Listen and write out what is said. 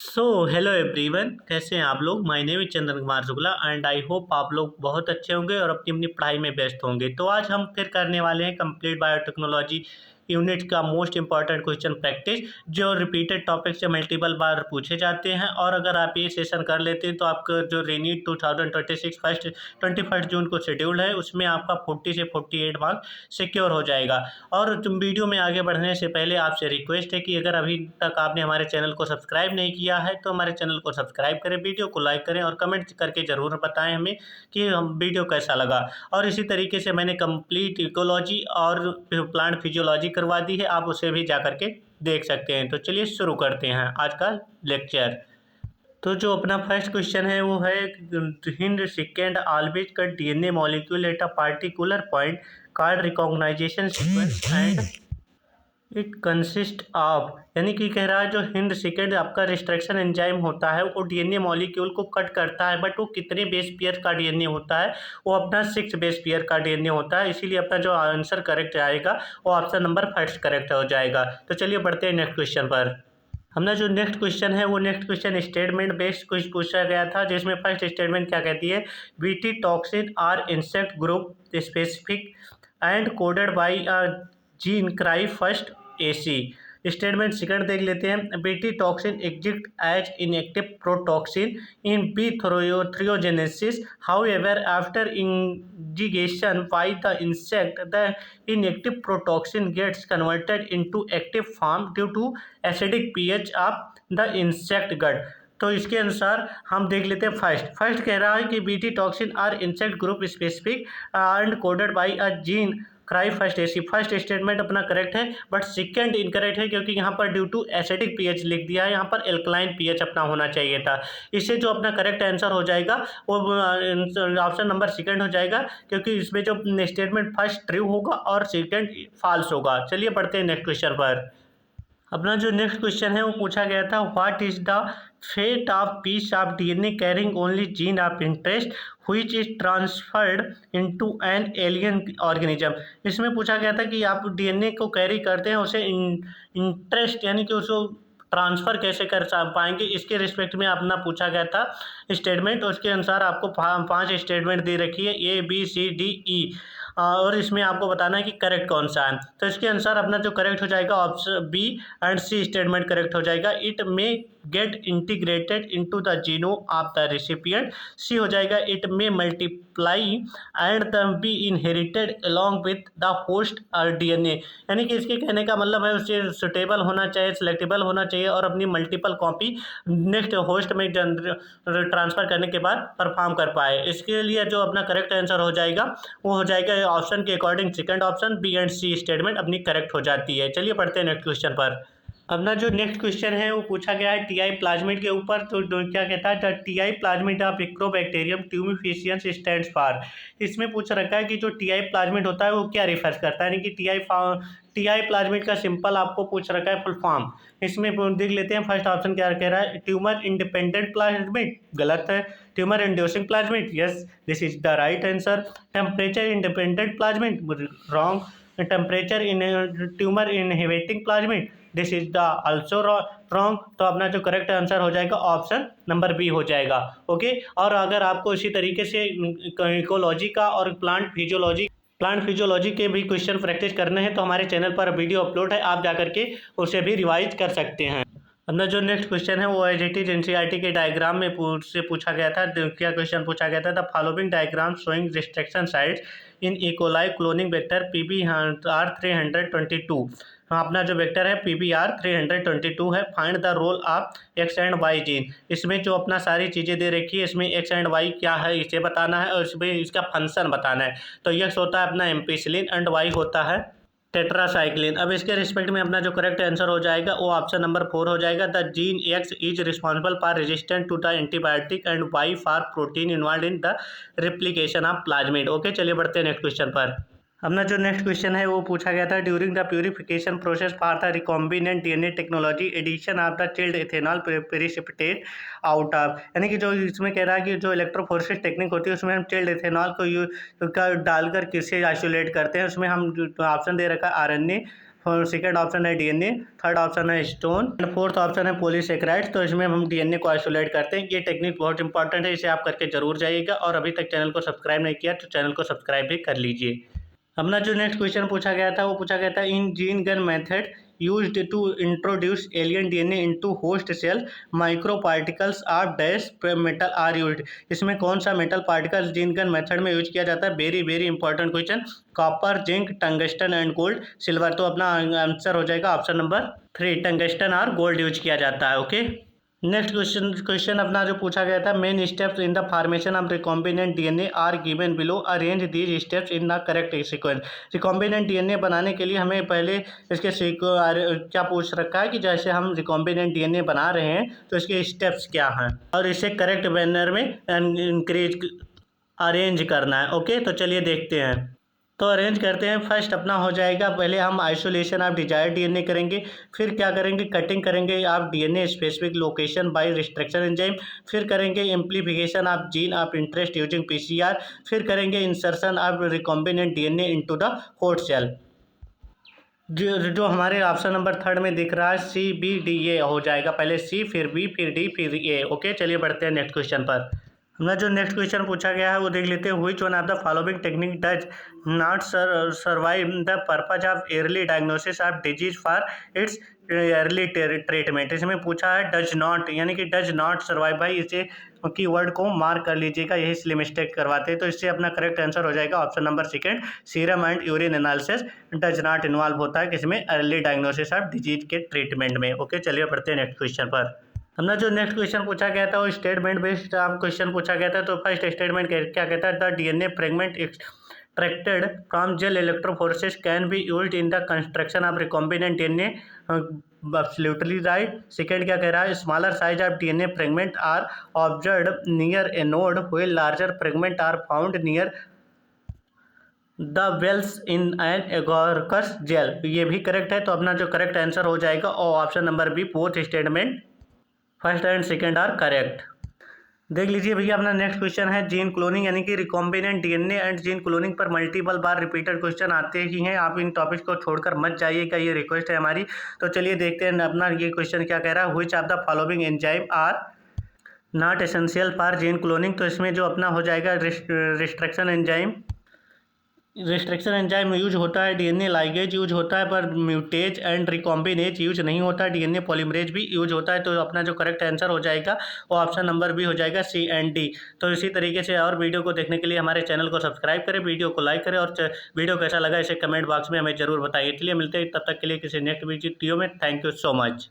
Hello everyone, कैसे हैं आप लोग। My name is Chandra Kumar Shukla and I hope आप लोग बहुत अच्छे होंगे और अपनी अपनी पढ़ाई में व्यस्त होंगे। तो आज हम फिर करने वाले हैं कंप्लीट बायोटेक्नोलॉजी यूनिट का मोस्ट इंपॉर्टेंट क्वेश्चन प्रैक्टिस, जो रिपीटेड टॉपिक से मल्टीपल बार पूछे जाते हैं। और अगर आप ये सेशन कर लेते हैं तो आपका जो रीनीट 2026 21 जून को शेड्यूल है, उसमें आपका 40 से 48 मार्क्स सिक्योर हो जाएगा। और तुम वीडियो में आगे बढ़ने से पहले आपसे रिक्वेस्ट है कि अगर अभी तक आपने हमारे चैनल को सब्सक्राइब नहीं किया है तो हमारे चैनल को सब्सक्राइब करें, वीडियो को लाइक करें और कमेंट करके ज़रूर बताएं हमें कि हम वीडियो कैसा लगा। और इसी तरीके से मैंने कंप्लीट इकोलॉजी और प्लांट फिजियोलॉजी करवा दी है, आप उसे भी जा करके देख सकते हैं। तो चलिए शुरू करते हैं आज का लेक्चर। तो जो अपना फर्स्ट क्वेश्चन है वो है Hind second always cut DNA molecule at a particular point called recognition sequence and it consist of, यानी कि कह रहा है जो हिंद सेकेंड आपका रिस्ट्रक्शन एंजाइम होता है वो डीएनए मॉलिक्यूल को कट करता है, बट वो कितने बेस पेयर का डीएनए होता है, वो अपना 6 बेस पेयर का डीएनए होता है। इसीलिए अपना जो आंसर करेक्ट आएगा वो ऑप्शन नंबर फर्स्ट करेक्ट हो जाएगा। तो चलिए बढ़ते हैं नेक्स्ट क्वेश्चन पर। हमने जो नेक्स्ट क्वेश्चन है वो नेक्स्ट क्वेश्चन स्टेटमेंट बेस्ड कुछ पूछा गया था, जिसमें फर्स्ट स्टेटमेंट क्या कहती है, BT toxin are insect group specific and coded by a gene cry first AC. Statement second देख लेते हैं, BT toxin exist as inactive protoxin in B thuringiensis, however after ingestion by the insect the inactive protoxin gets converted into active form due to acidic pH of the insect gut। तो इसके अनुसार हम देख लेते हैं first कह रहा है कि BT toxin are insect group specific and coded by a gene cry first AC. First statement अपना करेक्ट है, बट सेकंड इनकरेक्ट है क्योंकि यहाँ पर ड्यू टू एसिडिक पीएच लिख दिया है, यहाँ पर एल्कलाइन पीएच अपना होना चाहिए था। इससे जो अपना करेक्ट आंसर हो जाएगा वो ऑप्शन नंबर सेकंड हो जाएगा, क्योंकि इसमें जो स्टेटमेंट फर्स्ट ट्रू होगा और सेकंड फॉल्स होगा। चलिए बढ़ते हैं नेक्स्ट क्वेश्चन पर। अपना जो नेक्स्ट क्वेश्चन है वो पूछा गया था, what is the fate of piece of DNA carrying only gene of interest which is transferred into an alien organism. इसमें पूछा गया था कि आप डीएनए को कैरी करते हैं, उसे इंटरेस्ट यानी कि उसको ट्रांसफ़र कैसे कर पाएंगे, इसके रिस्पेक्ट में अपना पूछा गया था स्टेटमेंट। उसके अनुसार आपको 5 स्टेटमेंट दे रखी है, A B C D E, और इसमें आपको बताना है कि करेक्ट कौन सा है। तो इसके अनुसार अपना जो करेक्ट हो जाएगा option B and C statement correct हो जाएगा। It may get integrated into the genome of the recipient. C हो जाएगा it may multiply and the be inherited along with the host और डीएनए। यानी कि इसके कहने का मतलब है उससे सुटेबल होना चाहिए, सिलेक्टेबल होना चाहिए और अपनी मल्टीपल कॉपी नेक्स्ट होस्ट में ट्रांसफ़र करने के बाद परफॉर्म कर पाए। इसके लिए जो अपना करेक्ट आंसर हो जाएगा वो हो जाएगा ऑप्शन के according second option B and C statement अपनी करेक्ट हो जाती है। चलिए पढ़ते हैं नेक्स्ट क्वेश्चन पर। अपना जो नेक्स्ट क्वेश्चन है वो पूछा गया है टीआई प्लाज्मिड के ऊपर। तो क्या कहता है, the TI plasmid of agrobacterium tumefaciens stands for. इसमें पूछ रखा है कि जो टीआई प्लाज्मिड होता है वो क्या रिफर्स करता है, यानी कि टीआई प्लाज्मिड का सिंपल आपको पूछ रखा है फुल फॉर्म। इसमें देख लेते हैं फर्स्ट ऑप्शन क्या कह रहा है, ट्यूमर इंडिपेंडेंट प्लाज्मिड, गलत है। Tumour inducing plasmid, yes this is the right answer. Temperature independent plasmid, wrong. Temperature in tumour inhibiting plasmid, this is the also wrong. तो अपना जो करेक्ट आंसर हो जाएगा ऑप्शन नंबर बी हो जाएगा। Okay, और अगर आपको इसी तरीके से इकोलॉजी का और प्लांट फिजियोलॉजी के भी क्वेश्चन प्रैक्टिस करने हैं तो हमारे चैनल पर वीडियो अपलोड है, आप जाकर के उसे भी रिवाइज कर सकते हैं। अपना जो नेक्स्ट क्वेश्चन है वो एज इट इज एनसीईआरटी के डायग्राम में से पूछा गया था। क्या क्वेश्चन पूछा गया था, the following diagram showing restriction sites in E coli cloning vector PBR 322। अपना जो वेक्टर है PBR 322 है। Find the role of X and Y gene. इसमें जो अपना सारी चीज़ें दे रखी है, इसमें एक्स एंड वाई क्या है इसे बताना है और इसमें इसका फंक्शन बताना है। तो एक्स होता है अपना एम्पिसिलिन एंड वाई होता है टेट्रासाइक्लिन। अब इसके रिस्पेक्ट में अपना जो करेक्ट आंसर हो जाएगा वो ऑप्शन नंबर 4 हो जाएगा। The gene X is responsible for resistant to the antibiotic and Y for protein involve in the replication of plasmid. Okay, चलिए बढ़ते हैं नेक्स्ट क्वेश्चन पर। अपना जो नेक्स्ट क्वेश्चन है वो पूछा गया था, during the purification process for the recombinant DNA technology addition of the chilled ethanol precipitate out of. यानी कि जो इसमें कह रहा है कि जो इलेक्ट्रोफोरेसिस टेक्निक होती है उसमें हम चिल्ड इथेनॉल को डालकर किससे आइसोलेट करते हैं। उसमें हम ऑप्शन दे रखा है आरएनए, और सेकंड ऑप्शन है डीएनए, थर्ड ऑप्शन है स्टोन एंड फोर्थ ऑप्शन है पॉलीसेकेराइड्स। तो इसमें हम डीएनए को आइसोलेट करते हैं। ये टेक्निक बहुत इंपॉर्टेंट है, इसे आप करके जरूर जाइएगा और अभी तक चैनल को सब्सक्राइब नहीं किया तो चैनल को सब्सक्राइब भी कर लीजिए। अपना जो नेक्स्ट क्वेश्चन पूछा गया था वो पूछा गया था in gene gun method used to introduce alien DNA into host cell micro particles of dash metal are used. इसमें कौन सा metal particles gene gun method में यूज किया जाता है? Very very important question. Copper, zinc, tungsten and gold, silver. तो अपना answer हो जाएगा ऑप्शन नंबर 3, टंगस्टन और गोल्ड यूज किया जाता है। ओके, नेक्स्ट क्वेश्चन अपना जो पूछा गया था main steps in the formation of recombinant DNA are given below, arrange these steps in the correct sequence. Recombinant DNA बनाने के लिए हमें पहले इसके क्या पूछ रखा है कि जैसे हम रिकॉम्बिनेंट डीएनए बना रहे हैं तो इसके स्टेप्स क्या हैं और इसे करेक्ट मैनर में इंक्रीज अरेंज करना है। ओके, तो चलिए देखते हैं। तो अरेंज करते हैं। फर्स्ट अपना हो जाएगा, पहले हम आइसोलेशन ऑफ डिजायर्ड डीएनए करेंगे, फिर क्या करेंगे, कटिंग करेंगे आप DNA specific location by restriction enzyme, फिर करेंगे amplification of gene of interest using PCR, फिर करेंगे insertion of recombinant DNA into the host cell. जो हमारे ऑप्शन नंबर थर्ड में दिख रहा है सी बी डी ए हो जाएगा, पहले सी फिर बी फिर डी फिर ए। ओके, चलिए बढ़ते हैं नेक्स्ट क्वेश्चन पर। हमने जो नेक्स्ट क्वेश्चन पूछा गया है वो देख लेते हैं। Which one of the following technique does not survive the purpose of early diagnosis of disease for its early treatment. इसमें पूछा है डज नॉट, यानी कि डज नॉट सर्वाइव। भाई इसे की वर्ड को मार्क कर लीजिएगा, यही इसलिए मिस्टेक करवाते हैं। तो इससे अपना करेक्ट आंसर हो जाएगा option number second, serum and urine analysis does not involve होता है किसमें, अर्ली डायग्नोसिस ऑफ डिजीज के ट्रीटमेंट में। ओके, चलिए बढ़ते हैं नेक्स्ट क्वेश्चन पर। हमने जो नेक्स्ट क्वेश्चन पूछा गया था वो स्टेटमेंट बेस्ड क्वेश्चन पूछा गया था। तो फर्स्ट स्टेटमेंट क्या कहता है, the DNA fragment extracted from gel electrophoresis can be used in the construction of recombinant DNA. Absolutely right. Second क्या कह रहा है, smaller size of DNA fragment are observed near anode when larger fragment are found near the wells in an agarose gel. ये भी correct है। तो अपना जो करेक्ट आंसर हो जाएगा और option number B, fourth statement first and second are correct. देख लीजिए भैया, अपना नेक्स्ट क्वेश्चन है जीन क्लोनिंग, यानी कि recombinant DNA and gene cloning पर मल्टीपल बार रिपीटेड क्वेश्चन आते ही हैं। आप इन टॉपिक्स को छोड़कर मत जाइएगा, ये रिक्वेस्ट है हमारी। तो चलिए देखते हैं अपना ये क्वेश्चन क्या कह रहा है। Which of the following enzyme are not essential for gene cloning. तो इसमें जो अपना हो जाएगा restriction enzyme, restriction enzyme use होता है, डीएनए लाइगेज यूज होता है, पर म्यूटेज एंड रिकॉम्बिनेज यूज नहीं होता है, डीएनए पॉलीमरेज भी यूज होता है। तो अपना जो करेक्ट आंसर हो जाएगा वो ऑप्शन नंबर बी हो जाएगा, सी एंड डी। तो इसी तरीके से और वीडियो को देखने के लिए हमारे चैनल को सब्सक्राइब करें, वीडियो को लाइक करें और वीडियो कैसा लगा इसे कमेंट बॉक्स में हमें जरूर बताइए। इसलिए मिलते हैं तब तक के लिए किसी नेक्स्ट वीडियो में। Thank you so much.